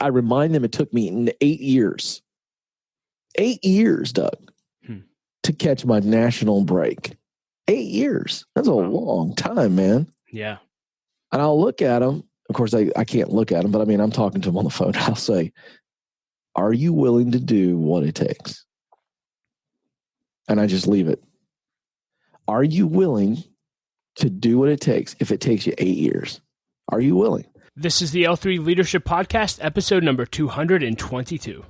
I remind them it took me 8 years. 8 years, Doug, to catch my national break. 8 years. That's a long time, man. Yeah. And I'll look at them. Of course, I can't look at them, but I mean, I'm talking to them on the phone. I'll say, are you willing to do what it takes? And I just leave it. Are you willing to do what it takes if it takes you 8 years? Are you willing? This is the L3 Leadership Podcast, episode number 222.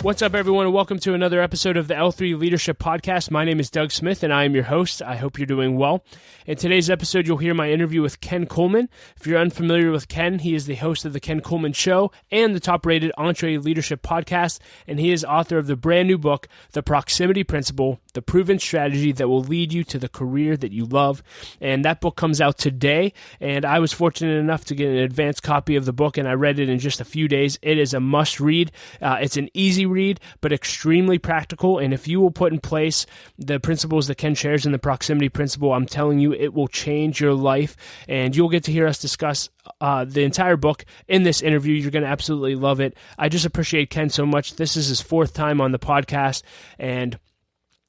What's up, everyone, and welcome to another episode of the L3 Leadership Podcast. My name is Doug Smith, and I am your host. I hope you're doing well. In today's episode, you'll hear my interview with Ken Coleman. If you're unfamiliar with Ken, he is the host of the Ken Coleman Show and the top-rated EntreLeadership Podcast, and he is author of the brand new book, The Proximity Principle, the proven strategy that will lead you to the career that you love. And that book comes out today, and I was fortunate enough to get an advanced copy of the book, and I read it in just a few days. It is a must-read. It's an easy read, but extremely practical. And if you will put in place the principles that Ken shares in the proximity principle, I'm telling you, it will change your life. And you'll get to hear us discuss the entire book in this interview. You're going to absolutely love it. I just appreciate Ken so much. This is his fourth time on the podcast, and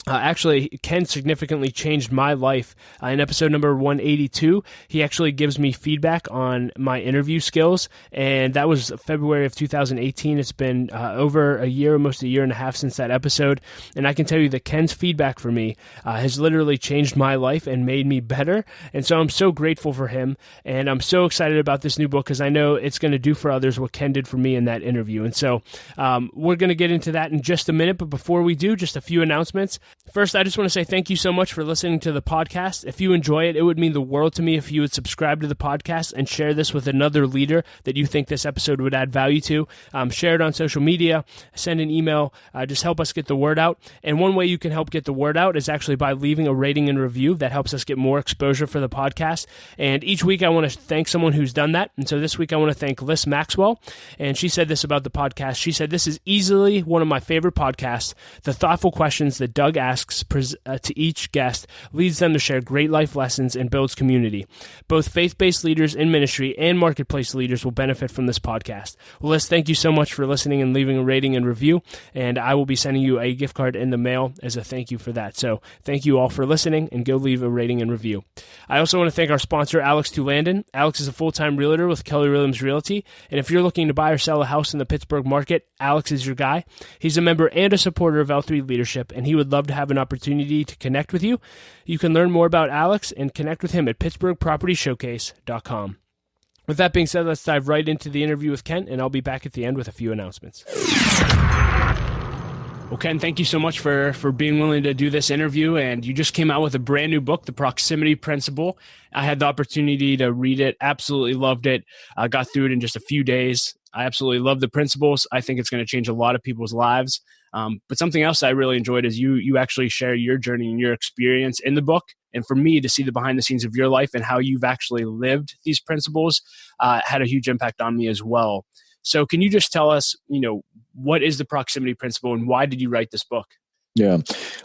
actually, Ken significantly changed my life. In episode number 182, he actually gives me feedback on my interview skills, and that was February of 2018. It's been over a year, almost a year and a half since that episode, and I can tell you that Ken's feedback for me has literally changed my life and made me better, and so I'm so grateful for him, and I'm so excited about this new book because I know it's going to do for others what Ken did for me in that interview. And so we're going to get into that in just a minute, but before we do, just a few announcements. First, I just want to say thank you so much for listening to the podcast. If you enjoy it, it would mean the world to me if you would subscribe to the podcast and share this with another leader that you think this episode would add value to. Share it on social media, send an email, just help us get the word out. And one way you can help get the word out is actually by leaving a rating and review. That helps us get more exposure for the podcast. And each week I want to thank someone who's done that. And so this week I want to thank Liz Maxwell. And she said this about the podcast. She said, "This is easily one of my favorite podcasts. The thoughtful questions that Doug asks to each guest leads them to share great life lessons and builds community. Both faith-based leaders in ministry and marketplace leaders will benefit from this podcast." Well, Liz, thank you so much for listening and leaving a rating and review, and I will be sending you a gift card in the mail as a thank you for that. So thank you all for listening, and go leave a rating and review. I also want to thank our sponsor, Alex Toulandon. Alex is a full-time realtor with Keller Williams Realty, and if you're looking to buy or sell a house in the Pittsburgh market, Alex is your guy. He's a member and a supporter of L3 Leadership, and he would love to have an opportunity to connect with you. You can learn more about Alex and connect with him at pittsburghpropertyshowcase.com. With that being said, let's dive right into the interview with Ken, and I'll be back at the end with a few announcements. Well, Ken, thank you so much for being willing to do this interview, and you just came out with a brand new book, The Proximity Principle. I had the opportunity to read it, absolutely loved it. I got through it in just a few days. I absolutely love the principles. I think it's going to change a lot of people's lives. But something else I really enjoyed is you actually share your journey and your experience in the book. And for me to see the behind the scenes of your life and how you've actually lived these principles had a huge impact on me as well. So can you just tell us, what is the proximity principle and why did you write this book? Yeah.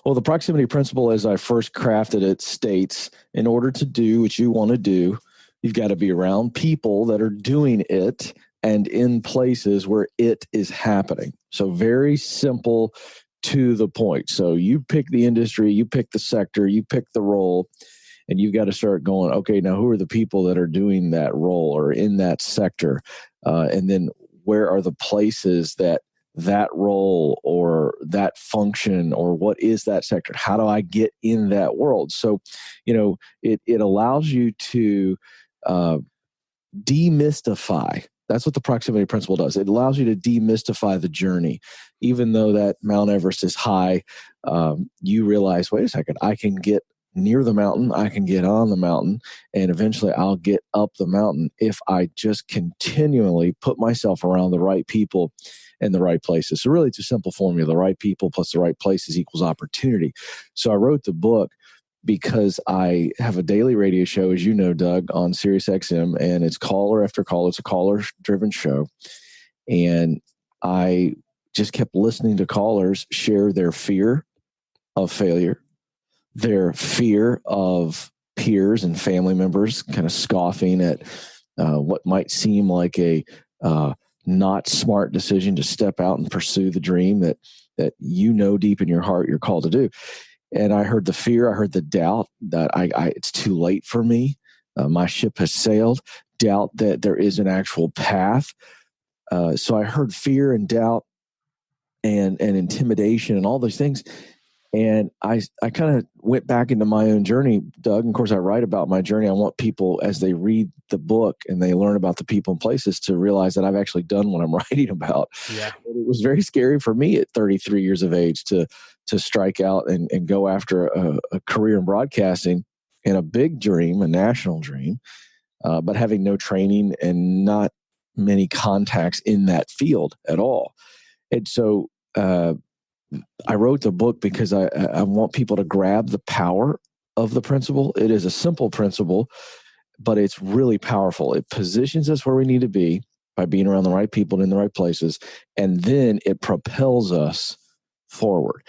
Well, the proximity principle, as I first crafted it, states in order to do what you want to do, you've got to be around people that are doing it and in places where it is happening. So very simple, to the point. So you pick the industry, you pick the sector, you pick the role, and you've got to start going, okay, now who are the people that are doing that role or in that sector? And then where are the places that role or that function or what is that sector? How do I get in that world? So, it allows you to demystify. That's what the proximity principle does. It allows you to demystify the journey. Even though that Mount Everest is high, you realize, wait a second, I can get near the mountain, I can get on the mountain, and eventually I'll get up the mountain if I just continually put myself around the right people in the right places. So really, it's a simple formula. The right people plus the right places equals opportunity. So I wrote the book because I have a daily radio show, as you know, Doug, on Sirius XM, and it's caller after call. It's a caller-driven show. And I just kept listening to callers share their fear of failure, their fear of peers and family members kind of scoffing at what might seem like a not smart decision to step out and pursue the dream that deep in your heart you're called to do. And I heard the fear, I heard the doubt that it's too late for me. My ship has sailed. Doubt that there is an actual path. So I heard fear and doubt and intimidation and all those things. And I kind of went back into my own journey, Doug. And of course, I write about my journey. I want people, as they read the book and they learn about the people and places, to realize that I've actually done what I'm writing about. Yeah. It was very scary for me at 33 years of age to strike out and go after a career in broadcasting and a big dream, a national dream, but having no training and not many contacts in that field at all. And so I wrote the book because I want people to grab the power of the principle. It is a simple principle, but it's really powerful. It positions us where we need to be by being around the right people and in the right places, and then it propels us forward.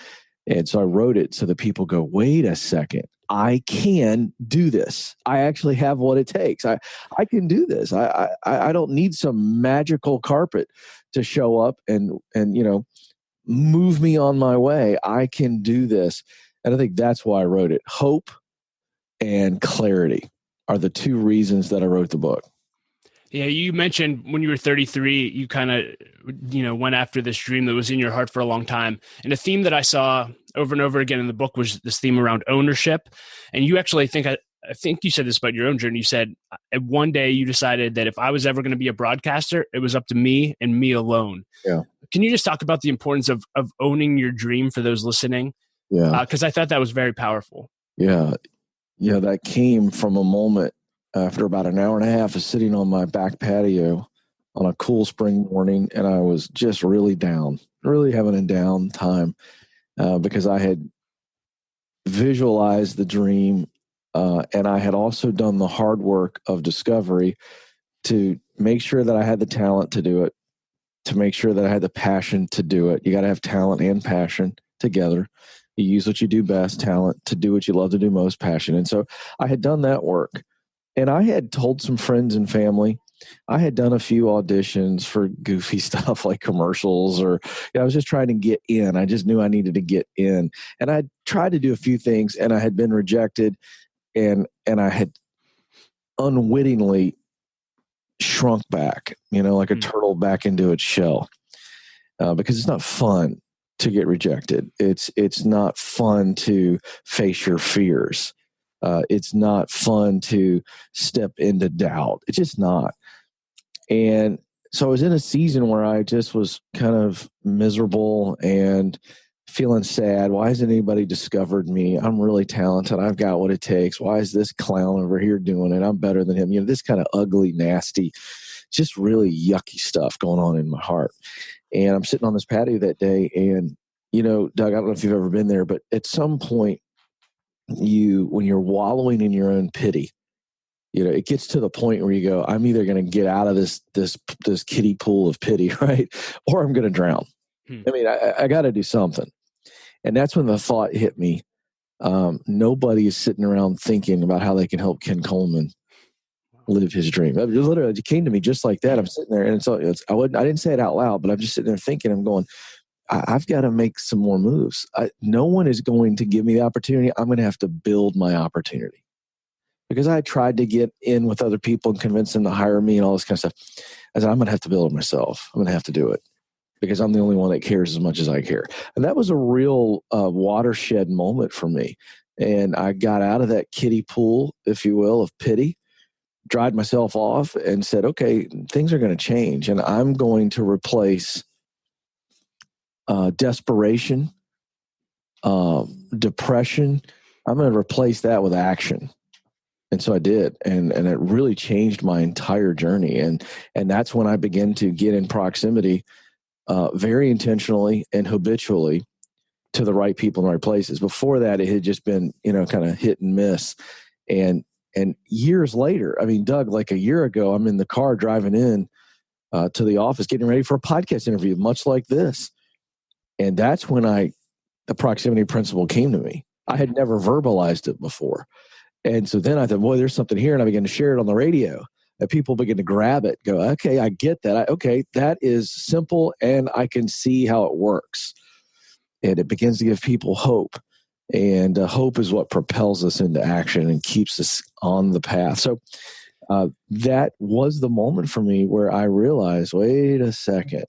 And so I wrote it so that people go, wait a second, I can do this. I actually have what it takes. I can do this. I don't need some magical carpet to show up and move me on my way. I can do this. And I think that's why I wrote it. Hope and clarity are the two reasons that I wrote the book. Yeah, you mentioned when you were 33, you kind of, went after this dream that was in your heart for a long time. And a theme that I saw over and over again in the book was this theme around ownership. And you actually I think you said this about your own journey. You said one day you decided that if I was ever going to be a broadcaster, it was up to me and me alone. Yeah. Can you just talk about the importance of owning your dream for those listening? Yeah. Because I thought that was very powerful. Yeah. Yeah. That came from a moment after about an hour and a half of sitting on my back patio on a cool spring morning. And I was just really down, really having a down time because I had visualized the dream. And I had also done the hard work of discovery to make sure that I had the talent to do it, to make sure that I had the passion to do it. You got to have talent and passion together. You use what you do best, talent, to do what you love to do most, passion. And so I had done that work. And I had told some friends and family. I had done a few auditions for goofy stuff like commercials, or I was just trying to get in. I just knew I needed to get in. And I tried to do a few things, and I had been rejected. And I had unwittingly shrunk back, like a turtle back into its shell, because it's not fun to get rejected. It's not fun to face your fears. It's not fun to step into doubt. It's just not. And so I was in a season where I just was kind of miserable and feeling sad. Why hasn't anybody discovered me? I'm really talented. I've got what it takes. Why is this clown over here doing it? I'm better than him. This kind of ugly, nasty, just really yucky stuff going on in my heart. And I'm sitting on this patio that day, and, Doug, I don't know if you've ever been there, but at some point, when you're wallowing in your own pity, it gets to the point where you go, I'm either going to get out of this kiddie pool of pity, right? Or I'm going to drown. I mean, I got to do something. And that's when the thought hit me. Nobody is sitting around thinking about how they can help Ken Coleman live his dream. It came to me just like that. I'm sitting there, and I didn't say it out loud, but I'm just sitting there thinking, I'm going, I've got to make some more moves. No one is going to give me the opportunity. I'm going to have to build my opportunity. Because I tried to get in with other people and convince them to hire me and all this kind of stuff. I said, I'm going to have to build it myself. I'm going to have to do it because I'm the only one that cares as much as I care. And that was a real watershed moment for me. And I got out of that kiddie pool, if you will, of pity, dried myself off and said, okay, things are going to change. And I'm going to replace desperation, depression. I'm going to replace that with action. And so I did. And it really changed my entire journey. And that's when I began to get in proximity very intentionally and habitually to the right people in the right places. Before that, it had just been, kind of hit and miss. And years later, I mean, Doug, like a year ago, I'm in the car driving in to the office, getting ready for a podcast interview, much like this. And that's when the proximity principle came to me. I had never verbalized it before. And so then I thought, boy, there's something here. And I began to share it on the radio. And people begin to grab it, go, okay, I get that. Okay, that is simple, and I can see how it works. And it begins to give people hope. And hope is what propels us into action and keeps us on the path. So that was the moment for me where I realized, wait a second.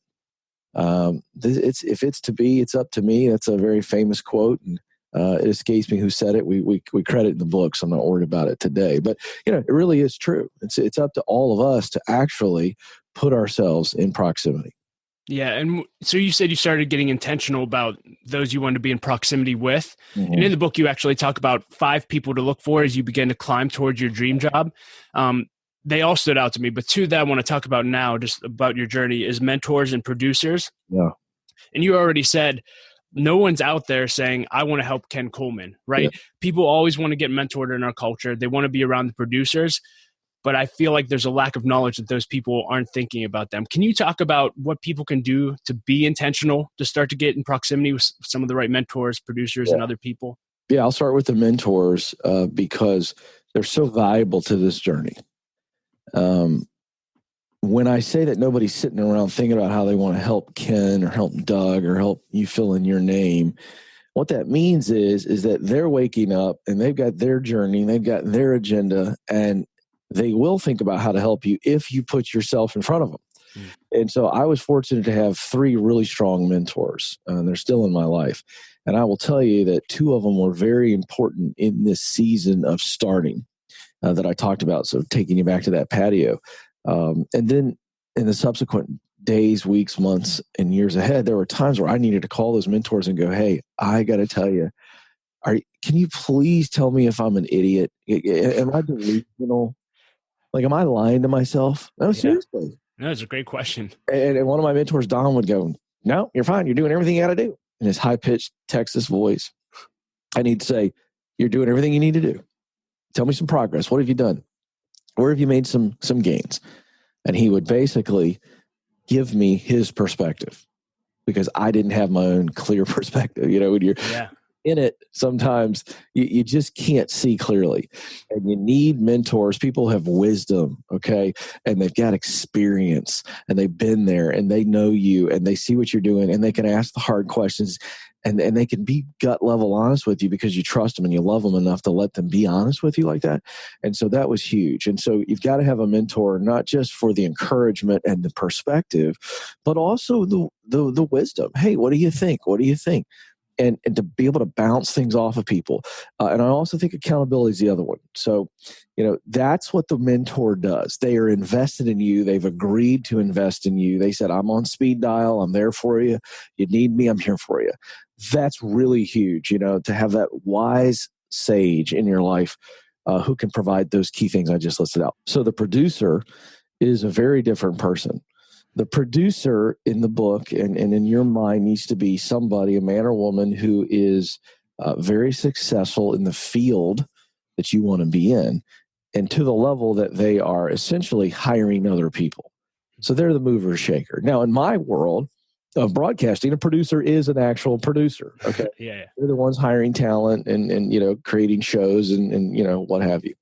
If it's to be, it's up to me. That's a very famous quote. And it escapes me who said it. We credit in the book, so I'm not worried about it today. But it really is true. It's up to all of us to actually put ourselves in proximity. Yeah, and so you said you started getting intentional about those you wanted to be in proximity with. Mm-hmm. And in the book, you actually talk about 5 people to look for as you begin to climb towards your dream job. They all stood out to me, but 2 that I want to talk about now, just about your journey, is mentors and producers. Yeah. And you already said, no one's out there saying, I want to help Ken Coleman, right? Yeah. People always want to get mentored in our culture. They want to be around the producers, but I feel like there's a lack of knowledge that those people aren't thinking about them. Can you talk about what people can do to be intentional, to start to get in proximity with some of the right mentors, producers, and other people? Yeah, I'll start with the mentors because they're so valuable to this journey. When I say that nobody's sitting around thinking about how they want to help Ken or help Doug or help you fill in your name, what that means is that they're waking up and they've got their journey, they've got their agenda, and they will think about how to help you if you put yourself in front of them. And so I was fortunate to have 3 really strong mentors, and they're still in my life. And I will tell you that 2 of them were very important in this season of starting that I talked about. So taking you back to that patio. And then in the subsequent days, weeks, months, and years ahead, there were times where I needed to call those mentors and go, hey, I got to tell you, can you please tell me if I'm an idiot? Am I delusional? Like, am I lying to myself? No, seriously. No, that's a great question. And one of my mentors, Don, would go, no, you're fine. You're doing everything you got to do. In his high-pitched Texas voice, I need to say, you're doing everything you need to do. Tell me some progress. What have you done? Where have you made some gains? And he would basically give me his perspective because I didn't have my own clear perspective. When you're in it, sometimes you just can't see clearly. And you need mentors. People have wisdom, okay? And they've got experience, and they've been there, and they know you, and they see what you're doing, and they can ask the hard questions, and they can be gut level honest with you because you trust them and you love them enough to let them be honest with you like that. And so that was huge. And so you've got to have a mentor, not just for the encouragement and the perspective, but also the wisdom. Hey, what do you think? What do you think? And to be able to bounce things off of people. And I also think accountability is the other one. So, that's what the mentor does. They are invested in you. They've agreed to invest in you. They said, I'm on speed dial. I'm there for you. You need me. I'm here for you. That's really huge, to have that wise sage in your life who can provide those key things I just listed out. So the producer is a very different person. The producer in the book and in your mind needs to be somebody, a man or woman, who is very successful in the field that you want to be in, and to the level that they are essentially hiring other people. So they're the mover shaker. Now, in my world of broadcasting, a producer is an actual producer. Okay. Yeah. They're the ones hiring talent and creating shows and what have you.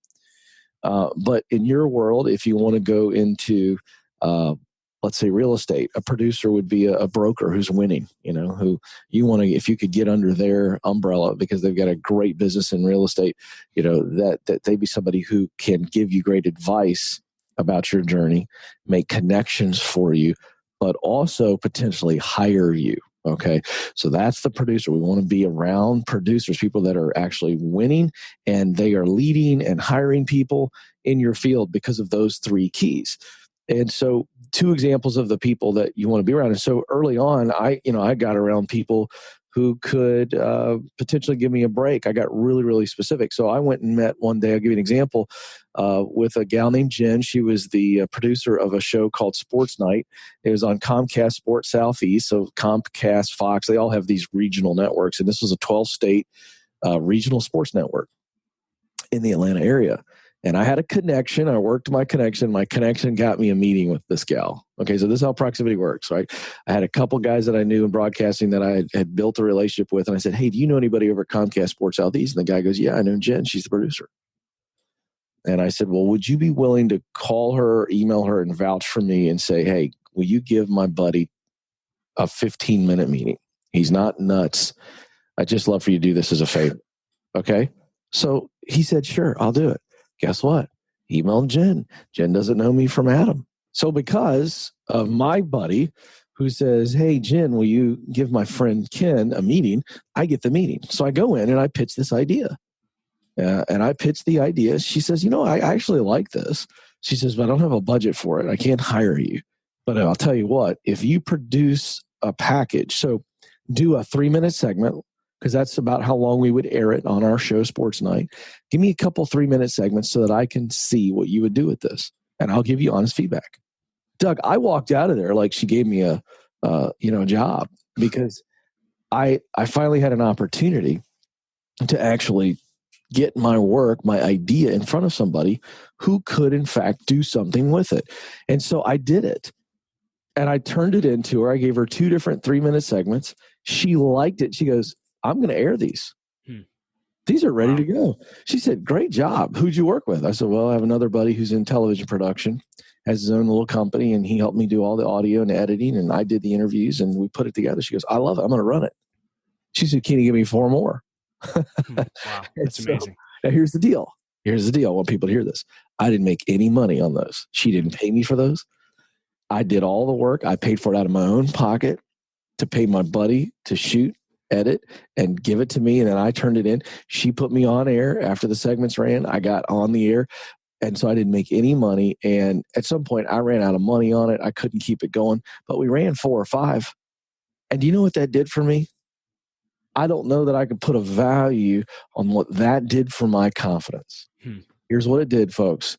But in your world, if you want to go into let's say real estate, a producer would be a broker who's winning, who you want to, if you could get under their umbrella because they've got a great business in real estate, that they'd be somebody who can give you great advice about your journey, make connections for you, but also potentially hire you. Okay. So that's the producer. We want to be around producers, people that are actually winning and they are leading and hiring people in your field because of those 3 keys. And so 2 examples of the people that you want to be around. And so early on, I got around people who could potentially give me a break. I got really, really specific. So I went and met one day, I'll give you an example, with a gal named Jen. She was the producer of a show called Sports Night. It was on Comcast Sports Southeast. So Comcast, Fox, they all have these regional networks. And this was a 12-state regional sports network in the Atlanta area. And I had a connection. I worked my connection. My connection got me a meeting with this gal. Okay, so this is how proximity works, right? I had a couple guys that I knew in broadcasting that I had built a relationship with. And I said, hey, do you know anybody over at Comcast Sports Southeast? And the guy goes, yeah, I know Jen. She's the producer. And I said, well, would you be willing to call her, email her, and vouch for me and say, hey, will you give my buddy a 15-minute meeting? He's not nuts. I'd just love for you to do this as a favor. Okay? So he said, sure, I'll do it. Guess what? Emailed Jen. Jen doesn't know me from Adam. So because of my buddy who says, hey, Jen, will you give my friend Ken a meeting? I get the meeting. So I go in and I pitch this idea. And I pitched the idea. She says, I actually like this. She says, but I don't have a budget for it. I can't hire you. But I'll tell you what, if you produce a package, so do a 3-minute segment, because that's about how long we would air it on our show, Sports Night. Give me a couple 3-minute segments so that I can see what you would do with this, and I'll give you honest feedback. Doug, I walked out of there like she gave me a job, because I finally had an opportunity to actually get my work, my idea in front of somebody who could, in fact, do something with it. And so I did it. And I turned it into her. I gave her 2 different 3-minute segments. She liked it. She goes, I'm going to air these. These are ready to go. She said, great job. Who'd you work with? I said, well, I have another buddy who's in television production, has his own little company, and he helped me do all the audio and editing, and I did the interviews, and we put it together. She goes, I love it. I'm going to run it. She said, can you give me 4 more? Wow, that's amazing. Now here's the deal. I want people to hear this. I didn't make any money on those. She didn't pay me for those. I did all the work. I paid for it out of my own pocket to pay my buddy to shoot, edit, and give it to me. And then I turned it in. She put me on air after the segments ran. I got on the air. And so I didn't make any money. And at some point I ran out of money on it. I couldn't keep it going, but we ran 4 or 5. And do you know what that did for me? I don't know that I could put a value on what that did for my confidence. Here's what it did, folks.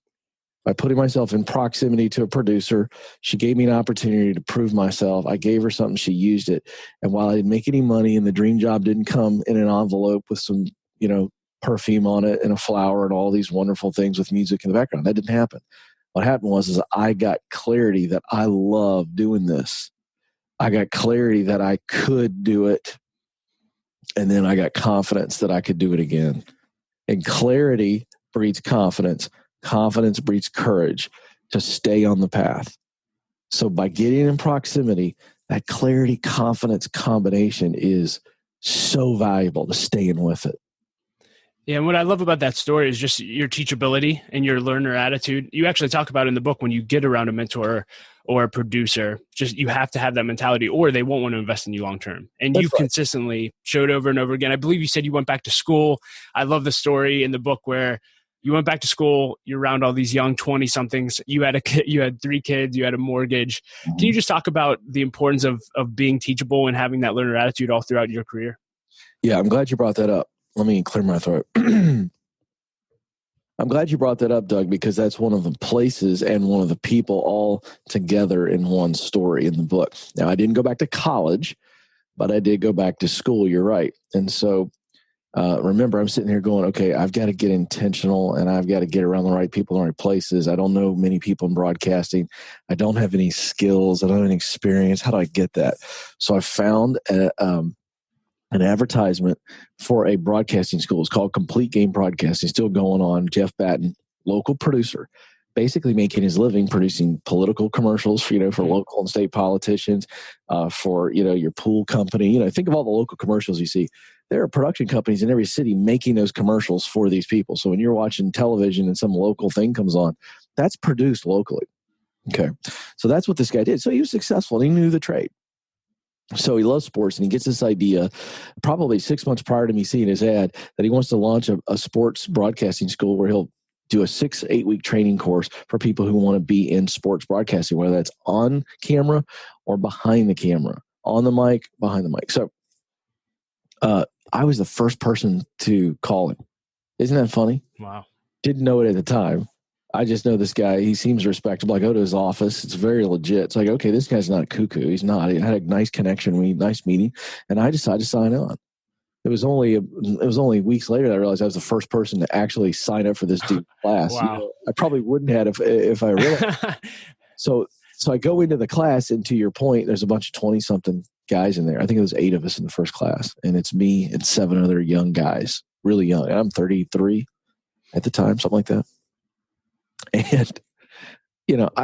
By putting myself in proximity to a producer, she gave me an opportunity to prove myself. I gave her something, she used it. And while I didn't make any money and the dream job didn't come in an envelope with some, perfume on it and a flower and all these wonderful things with music in the background, that didn't happen. What happened was I got clarity that I love doing this. I got clarity that I could do it. And then I got confidence that I could do it again. And clarity breeds confidence. Confidence breeds courage to stay on the path. So by getting in proximity, that clarity, confidence combination is so valuable to staying with it. Yeah, and what I love about that story is just your teachability and your learner attitude. You actually talk about in the book when you get around a mentor or a producer, just you have to have that mentality or they won't want to invest in you long term. And you've consistently showed over and over again. I believe you said you went back to school. I love the story in the book where you went back to school, you're around all these young 20-somethings. You had a kid, you had 3 kids, you had a mortgage. Mm-hmm. Can you just talk about the importance of being teachable and having that learner attitude all throughout your career? Yeah, I'm glad you brought that up. Let me clear my throat. I'm glad you brought that up, Doug, because that's one of the places and one of the people all together in one story in the book. Now, I didn't go back to college, but I did go back to school. You're right. And so remember, I'm sitting here going, okay, I've got to get intentional and I've got to get around the right people in the right places. I don't know many people in broadcasting. I don't have any skills. I don't have any experience. How do I get that? So I found an advertisement for a broadcasting school. It's called Complete Game Broadcasting, still going on. Jeff Batten, local producer, basically making his living producing political commercials for, for local and state politicians, for, your pool company. Think of all the local commercials you see. There are production companies in every city making those commercials for these people. So when you're watching television and some local thing comes on, that's produced locally. Okay. So that's what this guy did. So he was successful and he knew the trade. So he loves sports and he gets this idea probably 6 months prior to me seeing his ad that he wants to launch a sports broadcasting school where he'll do a 6-8 week training course for people who want to be in sports broadcasting, whether that's on camera or behind the camera, on the mic, behind the mic. So I was the first person to call him. Isn't that funny? Wow. Didn't know it at the time. I just know this guy. He seems respectable. I go to his office. It's very legit. It's like, okay, this guy's not cuckoo. He's not. He had a nice connection. Nice meeting. And I decided to sign on. It was only weeks later that I realized I was the first person to actually sign up for this dude's class. Wow. I probably wouldn't have if I realized. So I go into the class, and to your point, there's a bunch of 20-something guys in there. I think it was 8 of us in the first class, and it's me and 7 other young guys, really young. And I'm 33 at the time, something like that. And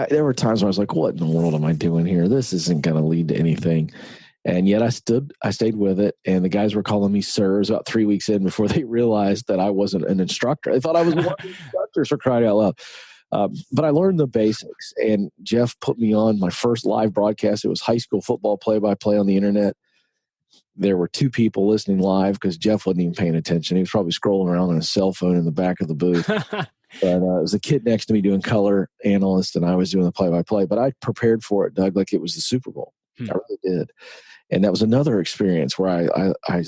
there were times where I was like, what in the world am I doing here? This isn't going to lead to anything. And yet I stayed with it. And the guys were calling me sir. It was about 3 weeks in before they realized that I wasn't an instructor. They thought I was one of the instructors, for crying out loud. But I learned the basics. And Jeff put me on my first live broadcast. It was high school football play-by-play on the internet. There were 2 people listening live because Jeff wasn't even paying attention. He was probably scrolling around on his cell phone in the back of the booth. But it was a kid next to me doing color analyst, and I was doing the play-by-play. But I prepared for it, Doug, like it was the Super Bowl. I really did. And that was another experience where I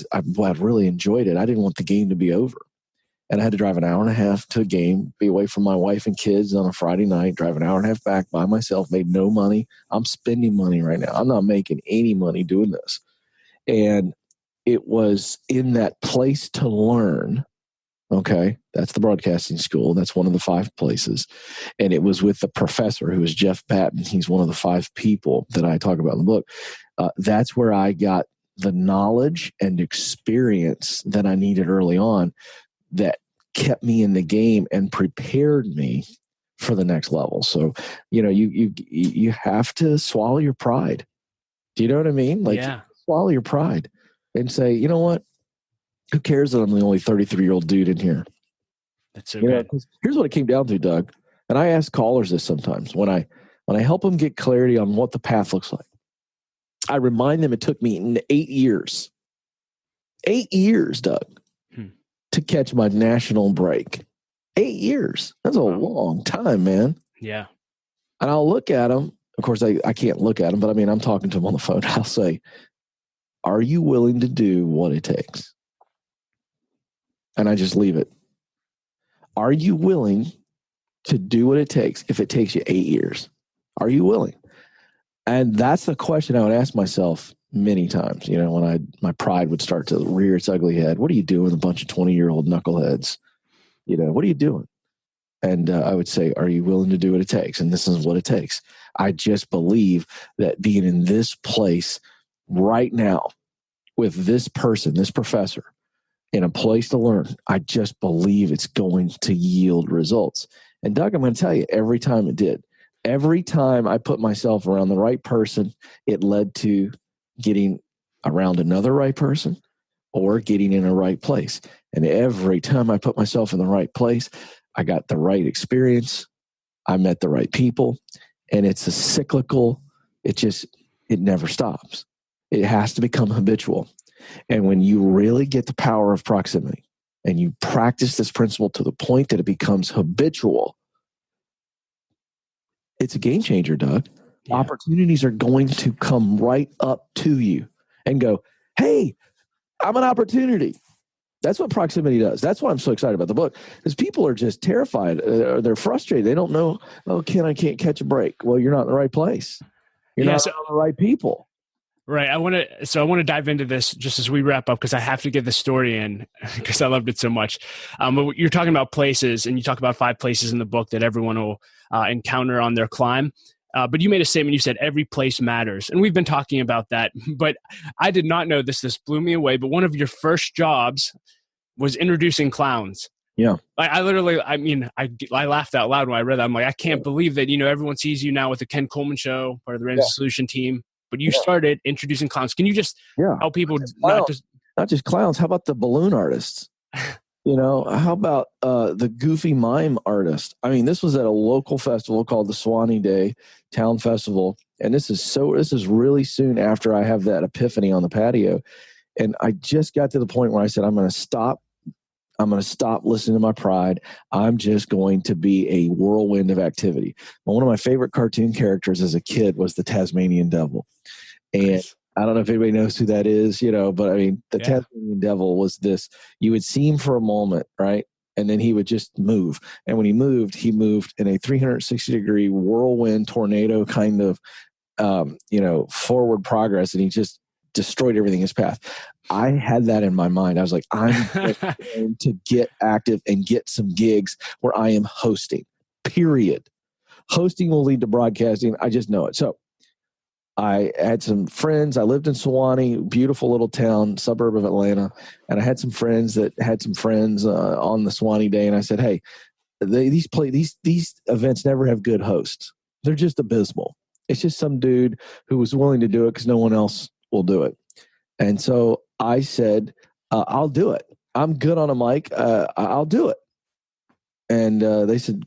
really enjoyed it. I didn't want the game to be over. And I had to drive an hour and a half to a game, be away from my wife and kids on a Friday night, drive an hour and a half back by myself, made no money. I'm spending money right now. I'm not making any money doing this. And it was in that place to learn. Okay, that's the broadcasting school. That's one of the 5 places. And it was with the professor, who is Jeff Patton. He's one of the 5 people that I talk about in the book. That's where I got the knowledge and experience that I needed early on that kept me in the game and prepared me for the next level. So, you have to swallow your pride. Do you know what I mean? Swallow your pride and say, you know what? Who cares that I'm the only 33-year-old dude in here? That's so good. Here's what it came down to, Doug. And I ask callers this sometimes when I help them get clarity on what the path looks like. I remind them it took me 8 years. 8 years, Doug, to catch my national break. 8 years. That's a long time, man. Yeah. And I'll look at them. Of course, I can't look at them, but I mean, I'm talking to them on the phone. I'll say, are you willing to do what it takes? And I just leave it. Are you willing to do what it takes if it takes you 8 years? Are you willing? And that's the question I would ask myself many times, when my pride would start to rear its ugly head. What are you doing, a bunch of 20-year-old knuckleheads? What are you doing? And I would say, are you willing to do what it takes? And this is what it takes. I just believe that being in this place right now with this person, this professor, in a place to learn, I just believe it's going to yield results. And Doug, I'm going to tell you, every time it did. Every time I put myself around the right person, it led to getting around another right person or getting in a right place. And every time I put myself in the right place, I got the right experience. I met the right people. And it's a cyclical, it never stops. It has to become habitual. And when you really get the power of proximity and you practice this principle to the point that it becomes habitual, it's a game changer, Doug. Yeah. Opportunities are going to come right up to you and go, hey, I'm an opportunity. That's what proximity does. That's why I'm so excited about the book, because people are just terrified. They're frustrated. They don't know, I can't catch a break. Well, you're not in the right place. You're not around the right people. Right. I want to dive into this just as we wrap up, because I have to get the story in because I loved it so much. But you're talking about places, and you talk about 5 places in the book that everyone will encounter on their climb. But you made a statement. You said every place matters. And we've been talking about that. But I did not know this. This blew me away. But one of your first jobs was introducing clowns. Yeah. I laughed out loud when I read that. I'm like, I can't believe that, everyone sees you now with the Ken Coleman Show, part of the Ramsey Solutions team. But you started introducing clowns. Can you just help people not just clowns? How about the balloon artists? How about the goofy mime artist? I mean, this was at a local festival called the Swanee Day Town Festival. And this is really soon after I have that epiphany on the patio. And I just got to the point where I said, I'm going to stop listening to my pride. I'm just going to be a whirlwind of activity. One of my favorite cartoon characters as a kid was the Tasmanian Devil. And I don't know if anybody knows who that is, but I mean, the Tasmanian Devil was this, you would see him for a moment, right? And then he would just move. And when he moved in a 360-degree whirlwind tornado kind of, forward progress. And he just destroyed everything in his path. I had that in my mind. I was like, I'm going to get active and get some gigs where I am hosting, period. Hosting will lead to broadcasting. I just know it. So I had some friends. I lived in Sewanee, beautiful little town, suburb of Atlanta. And I had some friends that had some friends on the Sewanee day. And I said, hey, these events never have good hosts. They're just abysmal. It's just some dude who was willing to do it because no one else will do it. And so I said, I'll do it. I'm good on a mic. I'll do it. And they said,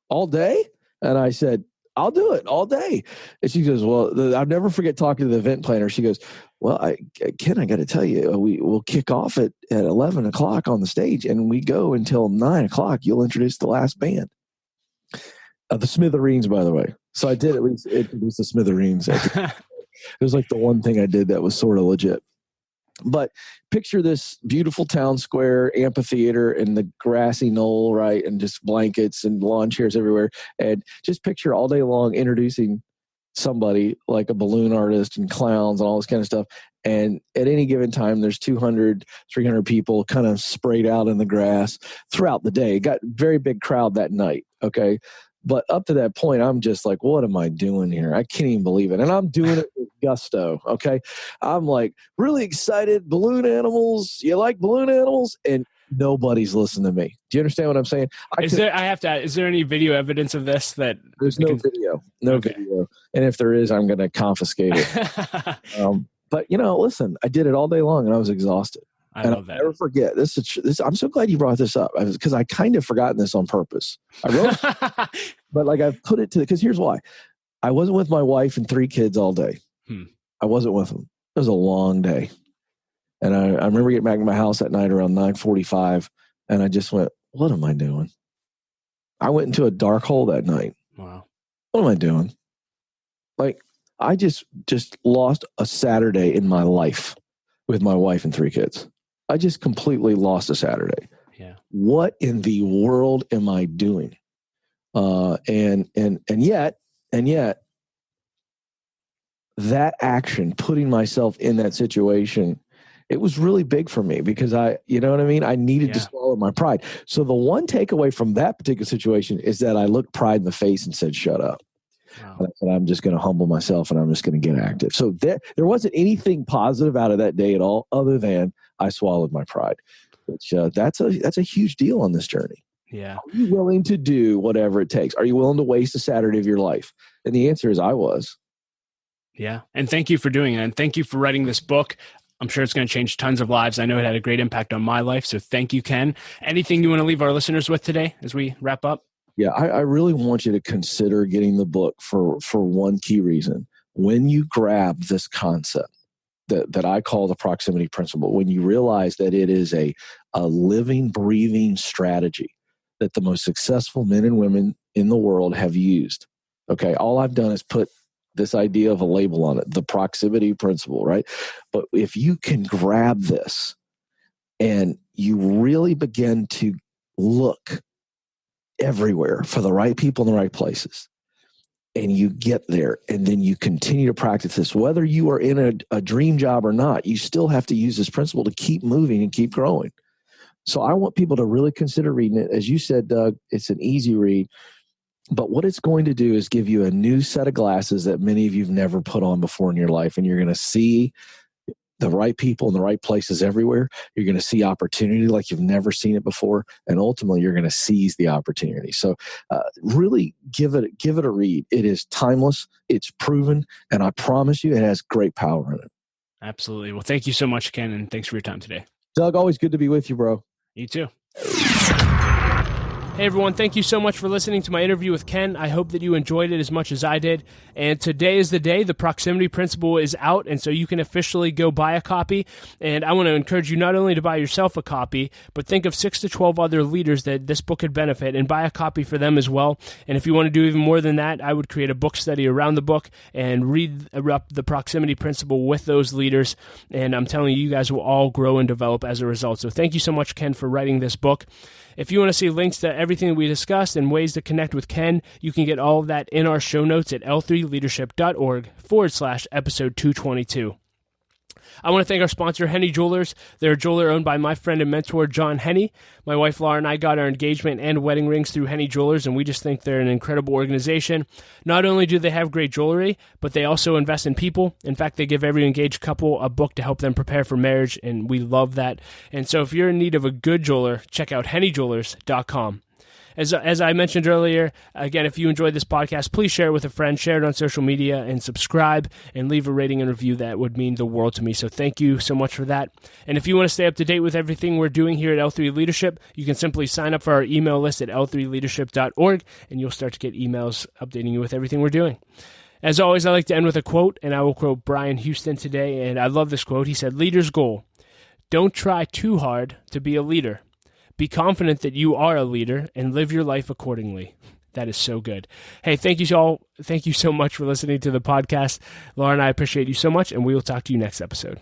all day? And I said, I'll do it all day. And she goes, well, I'll never forget talking to the event planner. She goes, well, Ken, I got to tell you, we'll kick off at 11 o'clock on the stage and we go until 9 o'clock. You'll introduce the last band. The Smithereens, by the way. So I did at least introduce the Smithereens. It was like the one thing I did that was sort of legit. But picture this beautiful town square, amphitheater, and the grassy knoll, right? And just blankets and lawn chairs everywhere. And just picture all day long introducing somebody like a balloon artist and clowns and all this kind of stuff. And at any given time, there's 200, 300 people kind of sprayed out in the grass throughout the day. Got very big crowd that night, okay? But up to that point, I'm just like, what am I doing here? I can't even believe it. And I'm doing it with gusto, okay? I'm like really excited. Balloon animals. You like balloon animals? And nobody's listening to me. Do you understand what I'm saying? Is there any video evidence of this? There's no video. Video. And if there is, I'm going to confiscate it. But, listen, I did it all day long and I was exhausted. I love that. I'll never forget this. I'm so glad you brought this up because I kind of forgotten this on purpose. I wrote it, but like I've put it because here's why. I wasn't with my wife and 3 kids all day. I wasn't with them. It was a long day. And I remember getting back to my house that night around 9:45 and I just went, what am I doing? I went into a dark hole that night. Wow. What am I doing? Like I just lost a Saturday in my life with my wife and 3 kids. I just completely lost a Saturday. Yeah. What in the world am I doing? And yet that action, putting myself in that situation, it was really big for me because you know what I mean? I needed to swallow my pride. So the one takeaway from that particular situation is that I looked pride in the face and said, shut up. Wow. And I'm just going to humble myself and I'm just going to get active. So there wasn't anything positive out of that day at all, other than I swallowed my pride, which that's a huge deal on this journey. Yeah. Are you willing to do whatever it takes? Are you willing to waste a Saturday of your life? And the answer is I was. Yeah. And thank you for doing it. And thank you for writing this book. I'm sure it's going to change tons of lives. I know it had a great impact on my life. So thank you, Ken. Anything you want to leave our listeners with today as we wrap up? Yeah, I really want you to consider getting the book for one key reason. When you grab this concept that I call the proximity principle, when you realize that it is a living, breathing strategy that the most successful men and women in the world have used. Okay, all I've done is put this idea of a label on it, the proximity principle, right? But if you can grab this and you really begin to look everywhere for the right people in the right places, and you get there and then you continue to practice this, whether you are in a dream job or not, you still have to use this principle to keep moving and keep growing. So I want people to really consider reading it. As you said, Doug, it's an easy read, but what it's going to do is give you a new set of glasses that many of you have never put on before in your life. And you're going to see the right people in the right places everywhere. You're going to see opportunity like you've never seen it before. And ultimately, you're going to seize the opportunity. So really give it a read. It is timeless. It's proven. And I promise you, it has great power in it. Absolutely. Well, thank you so much, Ken. And thanks for your time today. Doug, always good to be with you, bro. You too. Hey everyone, thank you so much for listening to my interview with Ken. I hope that you enjoyed it as much as I did. And today is the day. The Proximity Principle is out, and so you can officially go buy a copy. And I want to encourage you not only to buy yourself a copy, but think of 6 to 12 other leaders that this book could benefit and buy a copy for them as well. And if you want to do even more than that, I would create a book study around the book and read up the Proximity Principle with those leaders. And I'm telling you, you guys will all grow and develop as a result. So thank you so much, Ken, for writing this book. If you want to see links to everything that we discussed and ways to connect with Ken, you can get all of that in our show notes at l3leadership.org/episode 222. I want to thank our sponsor, Henny Jewelers. They're a jeweler owned by my friend and mentor, John Henny. My wife, Laura, and I got our engagement and wedding rings through Henny Jewelers, and we just think they're an incredible organization. Not only do they have great jewelry, but they also invest in people. In fact, they give every engaged couple a book to help them prepare for marriage, and we love that. And so if you're in need of a good jeweler, check out hennyjewelers.com. As I mentioned earlier, again, if you enjoyed this podcast, please share it with a friend, share it on social media, and subscribe and leave a rating and review. That would mean the world to me. So thank you so much for that. And if you want to stay up to date with everything we're doing here at L3 Leadership, you can simply sign up for our email list at l3leadership.org, and you'll start to get emails updating you with everything we're doing. As always, I like to end with a quote, and I will quote Brian Houston today, and I love this quote. He said, "Leader's goal: don't try too hard to be a leader. Be confident that you are a leader and live your life accordingly." That is so good. Hey, thank you all. Thank you so much for listening to the podcast. Laura and I appreciate you so much, and we will talk to you next episode.